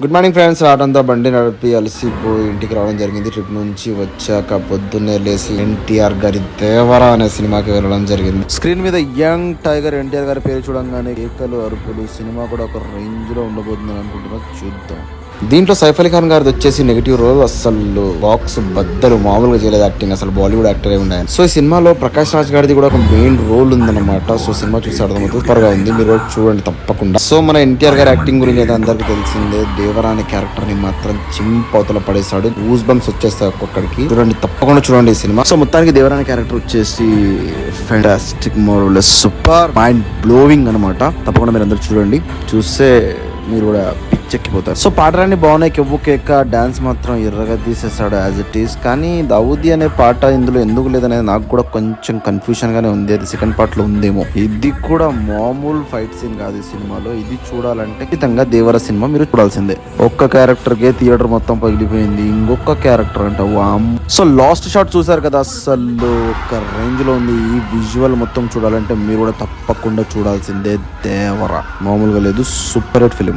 Good morning friends. రావడంతో బండి నడిపి అలసిపోయి ఇంటికి రావడం జరిగింది. ట్రిప్ నుంచి వచ్చాక పొద్దున్నే లేసి ఎన్టీఆర్ గారి దేవరా అనే సినిమాకి వెళ్ళడం జరిగింది. స్క్రీన్ మీద యంగ్ టైగర్ ఎన్టీఆర్ గారి పేరు చూడంగానే కేకలు, అరుపులు, సినిమా కూడా ఒక రేంజ్ లో ఉండబోతుంది అనుకుంటున్నా. చూద్దాం. దీంట్లో సైఫ్ అలీ ఖాన్ గారిది వచ్చేసి నెగిటివ్ రోల్. అసలు బాక్స్ బద్దలు మామూలుగా చేయలేదు యాక్టింగ్. అసలు బాలీవుడ్ యాక్టర్ ఉండే. సో ఈ సినిమాలో ప్రకాష్ రాజ్ గారిది కూడా ఒక మెయిన్ రోల్ ఉందన్నమాట. సో సినిమా చూసి అర్థమవుతుంది. త్వరగా ఉంది, మీరు చూడండి తప్పకుండా. సో మన ఎన్టీఆర్ గారి యాక్టింగ్ గురించి అయితే అందరికి తెలిసిందే. దేవరా అనే క్యారెక్టర్ ని మాత్రం చింపవతల పడేశాడు. గూస్ బంప్స్ వచ్చేస్తాయి ఒక్కొక్కడికి. చూడండి, తప్పకుండా చూడండి ఈ సినిమా. సో మొత్తానికి దేవరా అనే క్యారెక్టర్ వచ్చేసి ఫెంటాస్టిక్, మోరల్లెస్ సూపర్, మైండ్ బ్లోవింగ్ అనమాట. తప్పకుండా మీరు అందరు చూడండి. చూస్తే మీరు కూడా చెక్కిపోతారు. సో పాటలన్నీ బాగున్నాయి. కెవ్వు కేక, డాన్స్ మాత్రం ఎర్రగా తీసేస్తాడు యాజ్ ఇట్ ఈస్. కానీ దావూదీ అనే పాట ఇందులో ఎందుకు లేదనేది నాకు కూడా కొంచెం కన్ఫ్యూషన్ గానే ఉంది. అది సెకండ్ పార్ట్ లో ఉందేమో. ఇది కూడా మామూలు ఫైట్ సీన్ కాదు ఈ సినిమాలో. ఇది చూడాలంటే ఖచ్చితంగా దేవర సినిమా మీరు చూడాల్సిందే. ఒక్క క్యారెక్టర్ కే థియేటర్ మొత్తం పగిలిపోయింది. ఇంకొక క్యారెక్టర్ అంట వామ్. సో లాస్ట్ షాట్ చూసారు కదా, అసలు ఒక రేంజ్ లో ఉంది. ఈ విజువల్ మొత్తం చూడాలంటే మీరు కూడా తప్పకుండా చూడాల్సిందే. దేవర మామూలుగా లేదు. Super hit film.